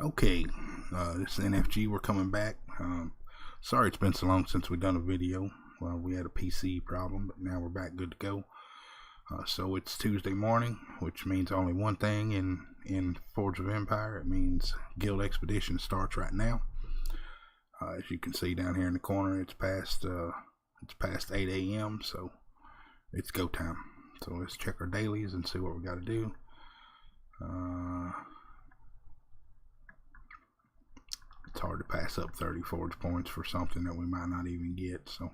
Okay, this is NFG. We're coming back. Sorry it's been so long since we've done a video. Well, we had a PC problem, but now we're back good to go. So it's Tuesday morning, which means only one thing in Forge of Empire. It means Guild Expedition starts right now. As you can see down here in the corner, it's past 8 a.m. So it's go time. So let's check our dailies and see what we got to do. It's hard to pass up 30 forge points for something that we might not even get. So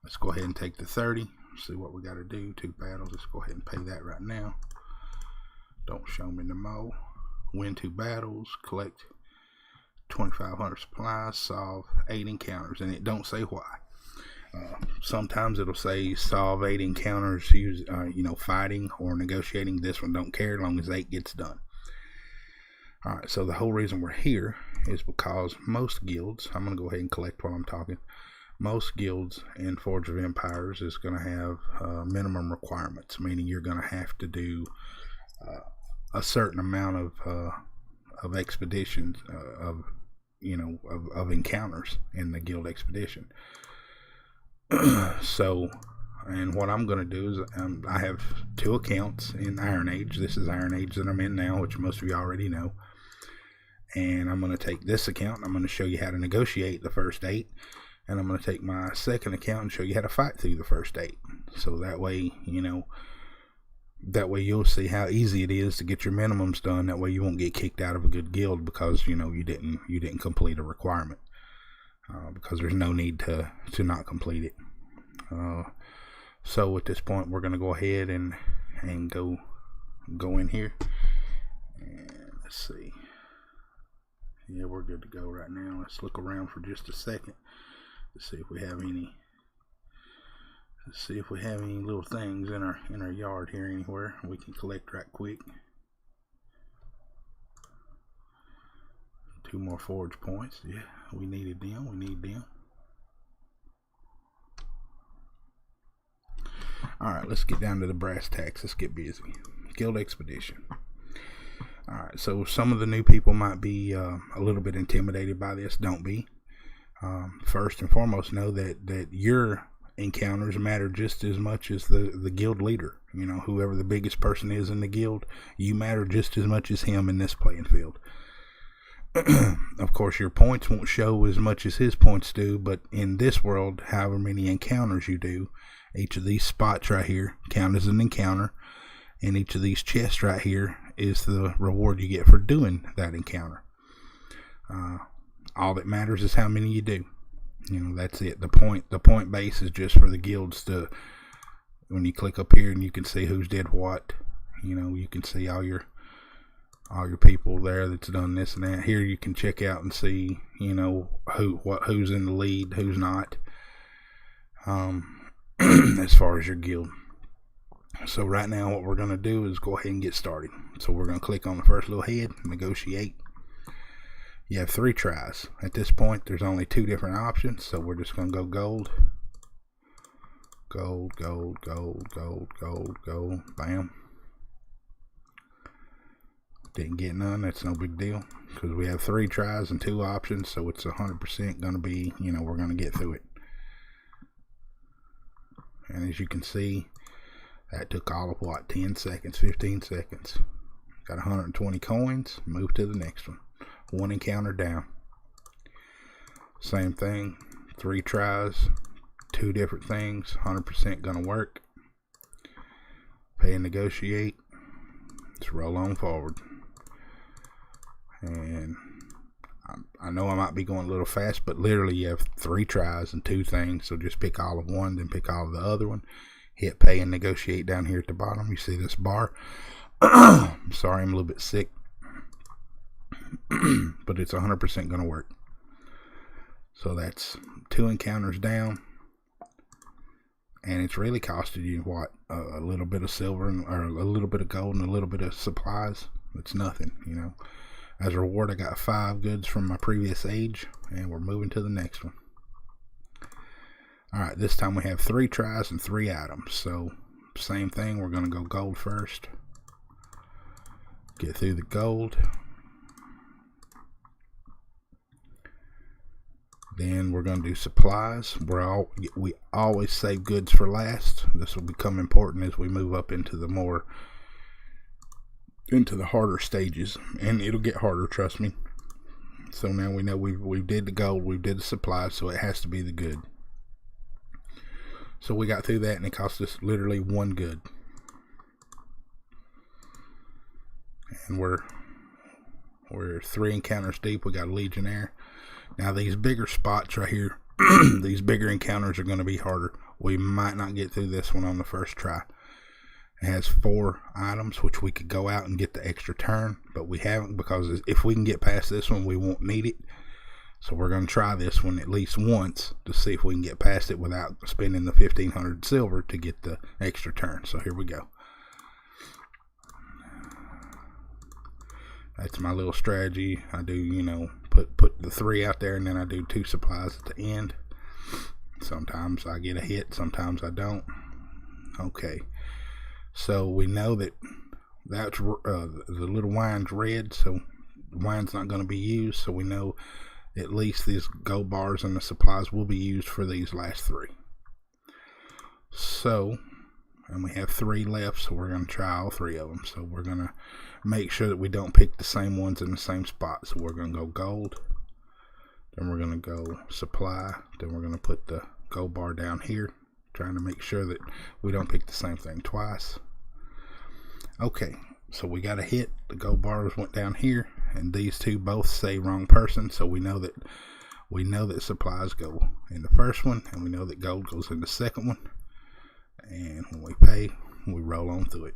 let's go ahead and take the 30. See what we got to do. 2 battles. Let's go ahead and pay that right now. Don't show me the mo. Win 2 battles. Collect 2,500 supplies. Solve 8 encounters. And it don't say why. Sometimes it'll say solve 8 encounters, use fighting or negotiating. This one don't care as long as 8 gets done. Alright, so the whole reason we're here is because most guilds, I'm going to go ahead and collect while I'm talking, most guilds in Forge of Empires is going to have minimum requirements, meaning you're going to have to do a certain amount of expeditions, of encounters in the guild expedition. So, and what I'm going to do is I have 2 accounts in Iron Age. This is Iron Age that I'm in now, which most of you already know. And I'm going to take this account and I'm going to show you how to negotiate the first 8. And I'm going to take my second account and show you how to fight through the first 8. So that way, you'll see how easy it is to get your minimums done. That way you won't get kicked out of a good guild because, you didn't complete a requirement. Because there's no need to not complete it. So at this point we're going to go ahead and go in here. And let's see. Yeah, we're good to go right now. Let's look around for just a second to see if we have any. Let's see if we have any little things in our yard here anywhere we can collect right quick. 2 more forge points. Yeah, we needed them. We need them. Alright, let's get down to the brass tacks. Let's get busy. Guild Expedition. Alright, so some of the new people might be a little bit intimidated by this. Don't be. First and foremost, know that your encounters matter just as much as the guild leader. Whoever the biggest person is in the guild, you matter just as much as him in this playing field. Of course, your points won't show as much as his points do, but in this world, however many encounters you do, each of these spots right here count as an encounter, and each of these chests right here is the reward you get for doing that encounter. All that matters is how many you do. That's it. The point base is just for the guilds to, when you click up here and you can see who's did what, you can see all your people there that's done this and that. Here you can check out and see, who's in the lead, who's not, as far as your guild. So right now what we're going to do is go ahead and get started. So we're going to click on the first little head, negotiate. You have 3 tries. At this point there's only 2 different options, so we're just going to go gold. Gold, gold, gold, gold, gold, gold. Bam. Didn't get none. That's no big deal because we have 3 tries and 2 options, so it's 100% going to be, we're going to get through it. And as you can see, that took all of what, 10 seconds, 15 seconds. Got 120 coins. Move to the next one. 1 encounter down. Same thing. 3 tries, 2 different things. 100% going to work. Pay and negotiate. Let's roll on forward. And I know I might be going a little fast, but literally you have 3 tries and 2 things. So just pick all of one, then pick all of the other one. Hit pay and negotiate down here at the bottom. You see this bar. Sorry, I'm a little bit sick. But it's 100% going to work. So that's 2 encounters down. And it's really costed you what? A little bit of silver or a little bit of gold and a little bit of supplies. It's nothing, As a reward, I got 5 goods from my previous age, and we're moving to the next one. Alright, this time we have 3 tries and 3 items. So, same thing, we're going to go gold first. Get through the gold. Then we're going to do supplies. We always save goods for last. This will become important as we move up into the harder stages, and it'll get harder, trust me. So now we know we did the gold, we did the supplies, so it has to be the good. So we got through that, and it cost us literally one good. And we're 3 encounters deep. We got a Legionnaire. Now these bigger spots right here, these bigger encounters are going to be harder. We might not get through this one on the first try. It has 4 items, which we could go out and get the extra turn, but we haven't, because if we can get past this one, we won't need it. So we're going to try this one at least once to see if we can get past it without spending the 1,500 silver to get the extra turn. So here we go. That's my little strategy. I do, put the 3 out there, and then I do 2 supplies at the end. Sometimes I get a hit, sometimes I don't. Okay. So we know that's the little wine's red, so the wine's not going to be used. So we know at least these gold bars and the supplies will be used for these last 3. So, and we have 3 left, so we're going to try all 3 of them. So we're going to make sure that we don't pick the same ones in the same spot. So we're going to go gold, then we're going to go supply, then we're going to put the gold bar down here, trying to make sure that we don't pick the same thing twice. Okay, so we got a hit. The gold bars went down here, and these 2 both say wrong person, so we know that supplies go in the first one, and we know that gold goes in the second one. And when we pay, we roll on through it.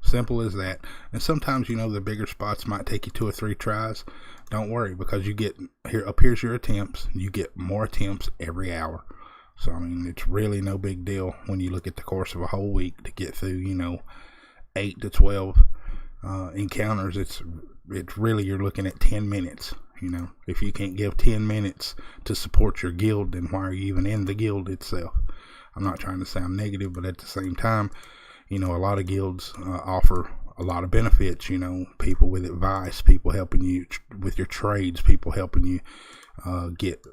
Simple as that. And sometimes, the bigger spots might take you 2 or 3 tries. Don't worry, because you get here's your attempts. You get more attempts every hour. So, it's really no big deal when you look at the course of a whole week to get through, 8 to 12 encounters. It's really, you're looking at 10 minutes. If you can't give 10 minutes to support your guild, then why are you even in the guild itself? I'm not trying to sound negative, but at the same time, a lot of guilds offer a lot of benefits, people with advice, people helping you with your trades, people helping you get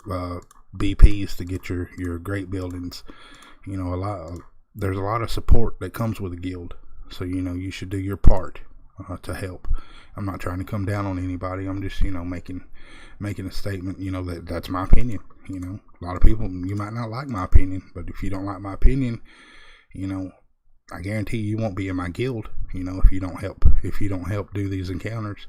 BPs to get your great buildings. There's a lot of support that comes with a guild. So, you should do your part to help. I'm not trying to come down on anybody. I'm just, making a statement, that's my opinion. A lot of people, you might not like my opinion, but if you don't like my opinion, I guarantee you won't be in my guild, if you don't help do these encounters.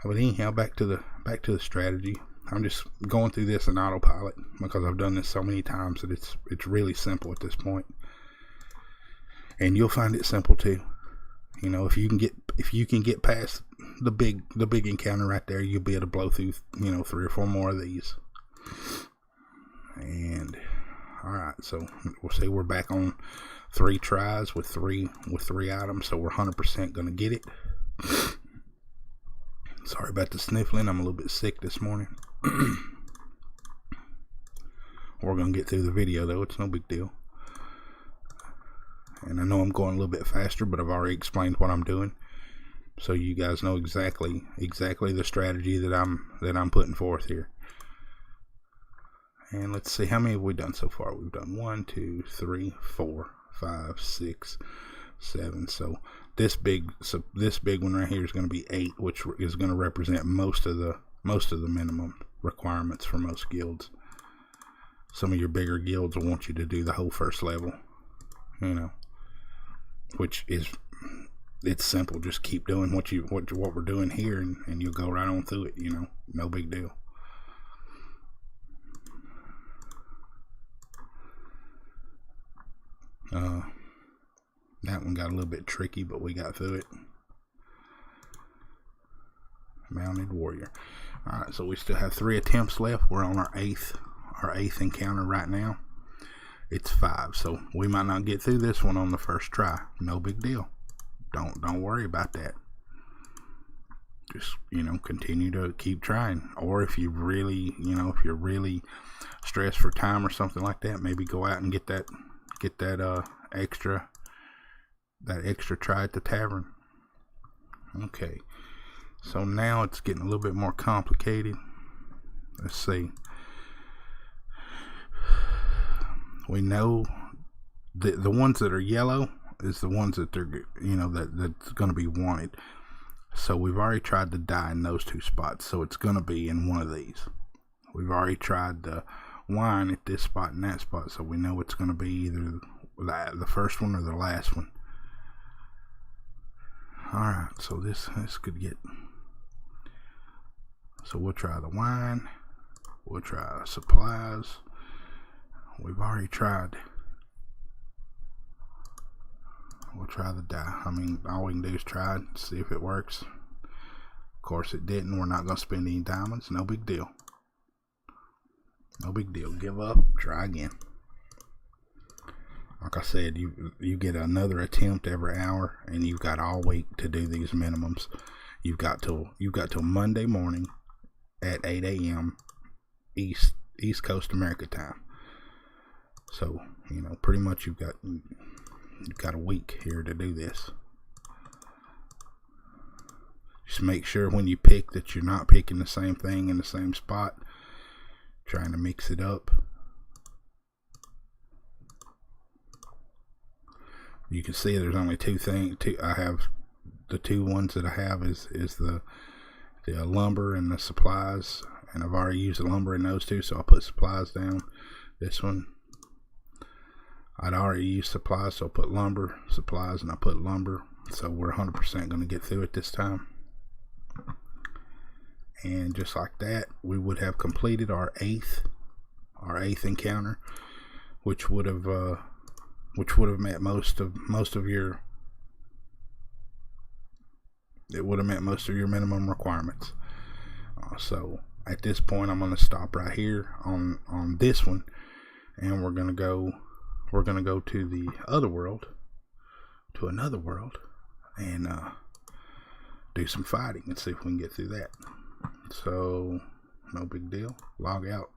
But anyhow, back to the strategy. I'm just going through this in autopilot because I've done this so many times that it's really simple at this point. And you'll find it simple too. If you can get past the big encounter right there, you'll be able to blow through 3 or 4 more of these. And all right, so we'll say we're back on 3 tries with 3 items, so we're 100% gonna get it. Sorry about the sniffling. I'm a little bit sick this morning. We're gonna get through the video though. It's no big deal. And I know I'm going a little bit faster, but I've already explained what I'm doing, so you guys know exactly the strategy that I'm putting forth here. And let's see, how many have we done so far? We've done 1, 2, 3, 4, 5, 6, 7. So this big one right here is going to be 8, which is going to represent most of the minimum requirements for most guilds. Some of your bigger guilds will want you to do the whole first level, which is, it's simple. Just keep doing what we're doing here, and you'll go right on through it. No big deal. That one got a little bit tricky, but we got through it. Mounted warrior. Alright, so we still have 3 attempts left. We're on our eighth encounter right now. It's 5, so we might not get through this one on the first try. No big deal. Don't worry about that. Just, continue to keep trying. Or if you really, if you're really stressed for time or something like that, maybe go out and get that extra try at the tavern. Okay, so now it's getting a little bit more complicated. Let's see. We know the ones that are yellow is the ones that they're, you know, that's going to be wanted. So we've already tried the dye in those two spots, so it's going to be in one of these. We've already tried the wine at this spot and that spot, so we know it's going to be either the first one or the last one. Alright, so this could get... So we'll try the wine. We'll try supplies. We've already tried. We'll try the dye. I mean, all we can do is try it, see if it works. Of course it didn't. We're not going to spend any diamonds. No big deal. No big deal. Give up. Try again. Like I said, you get another attempt every hour, and you've got all week to do these minimums. You've got till Monday morning at 8 a.m. East Coast America time. So, you know, pretty much you've got a week here to do this. Just make sure when you pick that you're not picking the same thing in the same spot. Trying to mix it up. You can see there's only two things. I have the two ones that I have is the lumber and the supplies, and I've already used the lumber in those two, so I'll put supplies down. This one I'd already used supplies, so I put lumber, supplies, and I put lumber. So we're 100% going to get through it this time. And just like that, we would have completed our eighth encounter, which would have met most of your minimum requirements. So at this point, I'm going to stop right here on this one, and we're going to go to the other world, to another world, and do some fighting and see if we can get through that. So no big deal. Log out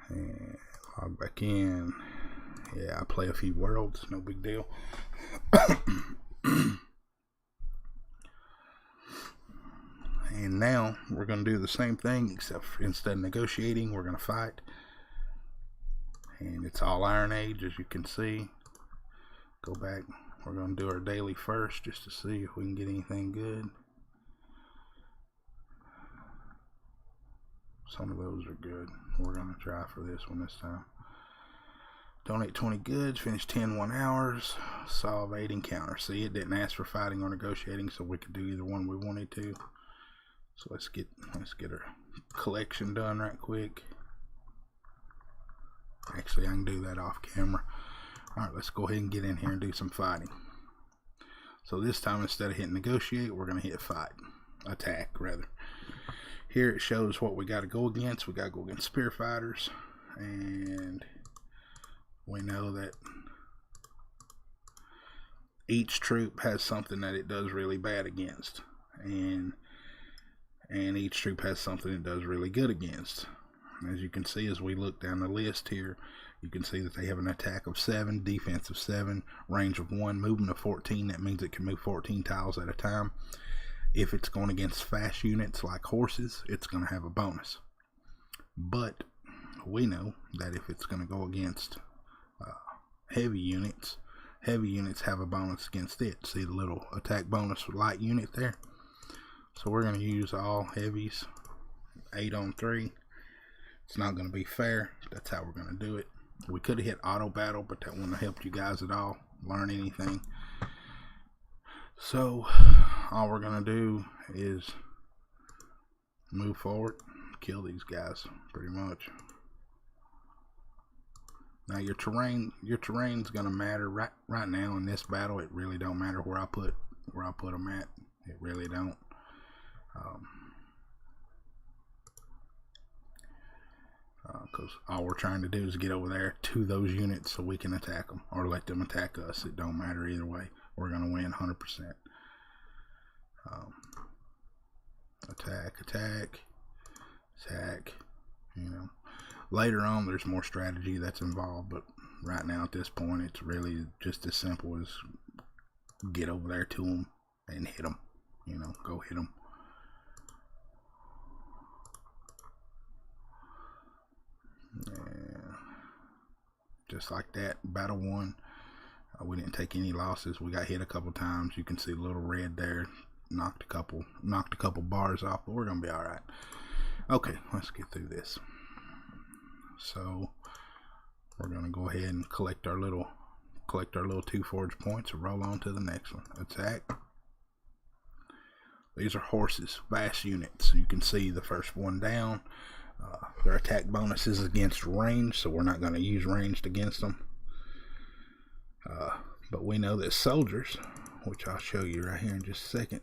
and log back in. Yeah, I play a few worlds, no big deal. And now we're going to do the same thing, except instead of negotiating, we're going to fight. And it's all Iron Age, as you can see. Go back. We're going to do our daily first, just to see if we can get anything good. Some of those are good. We're going to try for this one this time. Donate 20 goods, finish 10 1 hours, solve 8 encounters. See, it didn't ask for fighting or negotiating, so we could do either one we wanted to. So let's get our collection done right quick. Actually, I can do that off camera. Alright, let's go ahead and get in here and do some fighting. So this time, instead of hitting negotiate, we're going to hit fight. Attack, rather. Here it shows what we got to go against. We got to go against spear fighters. And we know that each troop has something that it does really bad against. And each troop has something it does really good against. As you can see, as we look down the list here, you can see that they have an attack of 7, defense of 7, range of 1, movement of 14. That means it can move 14 tiles at a time. If it's going against fast units like horses, it's going to have a bonus. But we know that if it's going to go against heavy units have a bonus against it. See the little attack bonus for light unit there? So we're going to use all heavies, 8 on 3. It's not going to be fair. That's how we're going to do it. We could have hit auto battle, but that wouldn't have helped you guys at all learn anything. So all we're going to do is move forward, kill these guys pretty much. Now your terrain's going to matter right now in this battle. It really don't matter where I put them at. It really don't. Because all we're trying to do is get over there to those units so we can attack them or let them attack us. It don't matter either way. We're going to win 100%. Attack. You know, later on there's more strategy that's involved, but right now at this point it's really just as simple as get over there to them and hit them. You know, go hit them. just like that. Battle 1. We didn't take any losses. We got hit a couple times. You can see the little red there. Knocked a couple bars off, but we're gonna be all right. Okay, let's get through this. So we're gonna go ahead and collect our little 2 forge points and roll on to the next one. Attack. These are horses, fast units. You can see the first one down. Their attack bonus is against range, so we're not going to use ranged against them. But we know that soldiers, which I'll show you right here in just a second,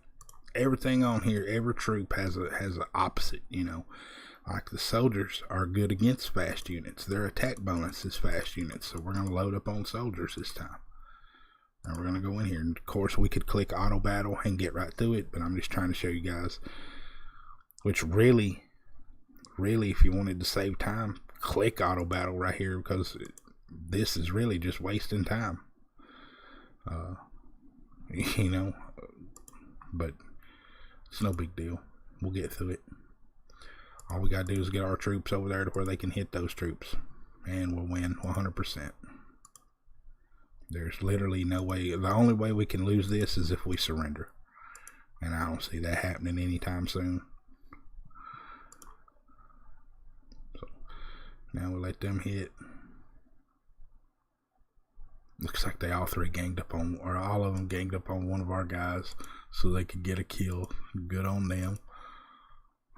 everything on here, every troop has an opposite, you know. Like the soldiers are good against fast units. Their attack bonus is fast units, so we're going to load up on soldiers this time. And we're going to go in here, and of course we could click auto battle and get right through it, but I'm just trying to show you guys, which really, if you wanted to save time, click auto battle right here, because this is really just wasting time. You know, but it's no big deal. We'll get through it. All we gotta do is get our troops over there to where they can hit those troops, and we'll win 100%. There's literally no way. The only way we can lose this is if we surrender, and I don't see that happening anytime soon. So now we'll let them hit. Looks like they all three ganged up on, or all of them ganged up on one of our guys so they could get a kill. Good on them.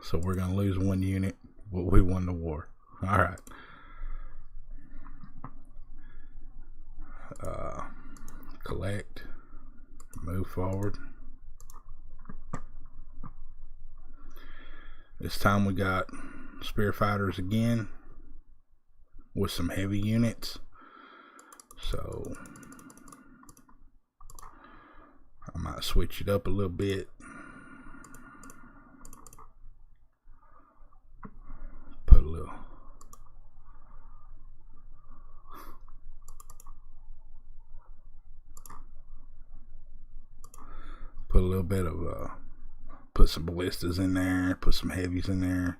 So we're going to lose 1 unit, but we won the war. Alright. Collect. Move forward. This time we got spear fighters again with some heavy units. So I might switch it up a little bit. Put a little bit of put some ballistas in there, put some heavies in there.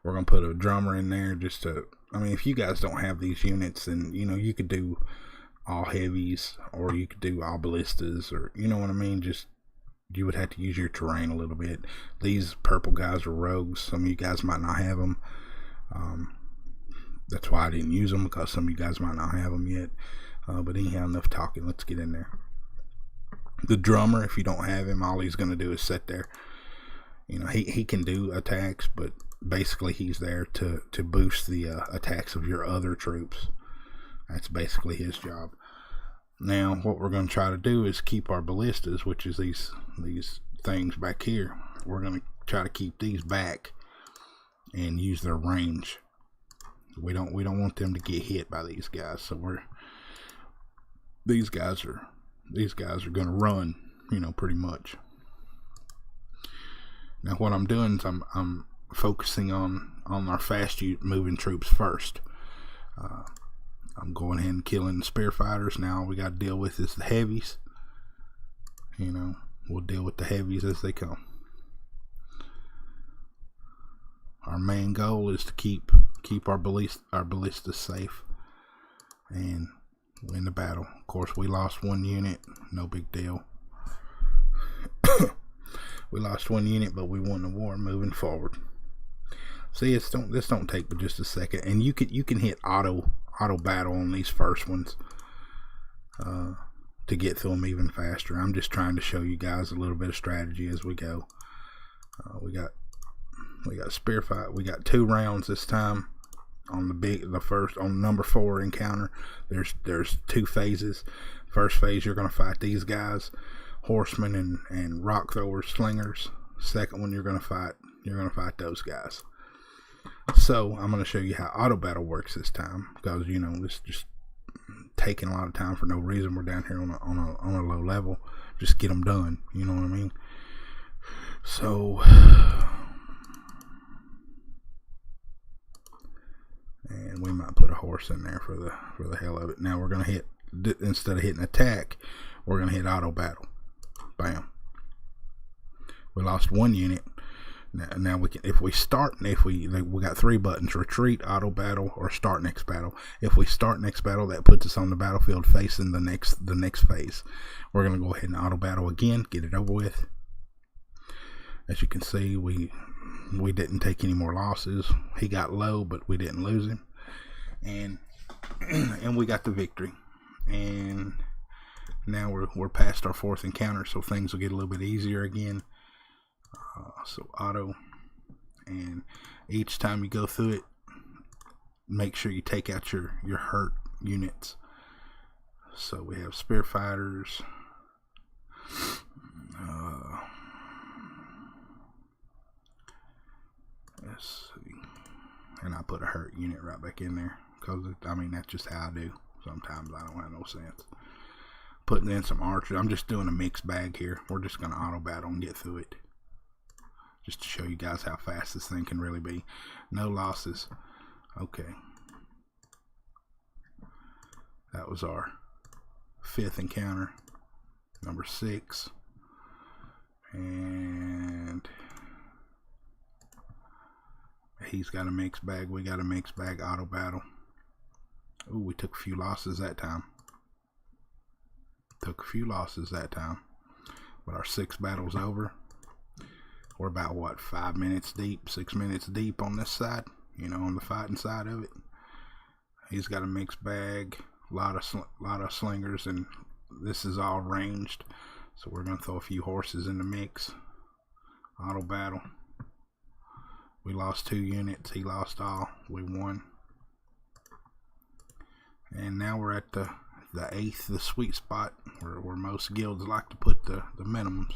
We're gonna put a drummer in there just to, I mean, if you guys don't have these units, then you know you could do all heavies, or you could do all ballistas, or you know what I mean. Just, you would have to use your terrain a little bit. These purple guys are rogues. Some of you guys might not have them. That's why I didn't use them, because some of you guys might not have them yet. But anyhow, enough talking. Let's get in there. The drummer, if you don't have him, all he's going to do is sit there. You know, he can do attacks, but basically he's there to boost the attacks of your other troops. That's basically his job. Now, what we're going to try to do is keep our ballistas, which is these things back here. We're going to try to keep these back and use their range. We don't want them to get hit by these guys. So these guys are going to run, you know, pretty much. Now what I'm doing is I'm focusing on our fast moving troops first. I'm going ahead and killing the spear fighters. Now all we got to deal with is the heavies. You know, we'll deal with the heavies as they come. Our main goal is to keep our ballistas safe and win the battle. Of course, we lost 1 unit. No big deal. We lost 1 unit, but we won the war. Moving forward. See, this don't take but just a second, and you can hit auto battle on these first ones to get through them even faster. I'm just trying to show you guys a little bit of strategy as we go. We got spear fight. We got 2 rounds this time on the first, on number 4 encounter. There's 2 phases. First phase, you're going to fight these guys, horsemen and rock throwers, slingers. Second one, you're going to fight those guys. So I'm going to show you how auto battle works this time, because you know this just taking a lot of time for no reason. We're down here on a low level. Just get them done. You know what I mean? So, and we might put a horse in there for the hell of it. Now we're going to hit, instead of hitting attack, we're going to hit auto battle. Bam. We lost 1 unit. Now we can, if we got 3 buttons: retreat, auto battle, or start next battle. If we start next battle, that puts us on the battlefield facing the next phase. We're gonna go ahead and auto battle again, get it over with. As you can see, we didn't take any more losses. He got low, but we didn't lose him, and we got the victory. And now we're past our 4th encounter, so things will get a little bit easier again. So auto, and each time you go through it, make sure you take out your hurt units. So we have spear fighters, let's see, and I put a hurt unit right back in there because I mean that's just how I do. Sometimes I don't have no sense. Putting in some archers. I'm just doing a mixed bag here. We're just gonna auto battle and get through it, just to show you guys how fast this thing can really be. No losses. Okay, that was our 5th encounter, number 6, and he's got a mixed bag, we got a mixed bag. Auto battle. Ooh, we took a few losses that time. But our 6th battle's over. We're about, what, 5 minutes deep, 6 minutes deep on this side, you know, on the fighting side of it. He's got a mixed bag, a lot of slingers, and this is all ranged, so we're going to throw a few horses in the mix. Auto battle. We lost 2 units, he lost all, we won. And now we're at the 8th, the sweet spot, where most guilds like to put the minimums.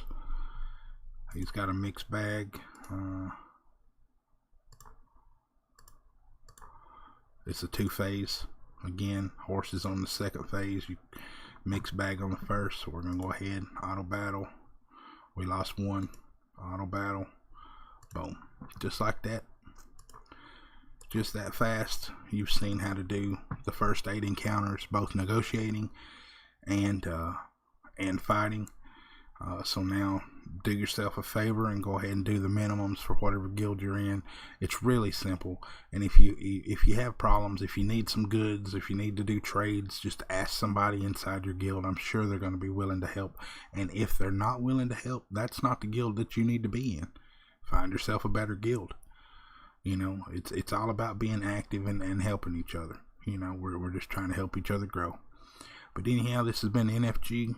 He's got a mixed bag. It's a 2-phase. Again, horses on the 2nd phase. You mixed bag on the 1st. So we're gonna go ahead, auto battle. We lost 1. Auto battle. Boom. Just like that. Just that fast. You've seen how to do the first 8 encounters, both negotiating and fighting. So now do yourself a favor and go ahead and do the minimums for whatever guild you're in. It's really simple. And if you have problems, if you need some goods, if you need to do trades, just ask somebody inside your guild. I'm sure they're going to be willing to help. And if they're not willing to help, that's not the guild that you need to be in. Find yourself a better guild. You know, it's all about being active and helping each other. You know, we're just trying to help each other grow. But anyhow, this has been NFG.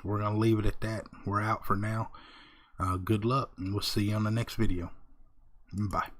We're going to leave it at that. We're out for now. Good luck, and we'll see you on the next video. Bye.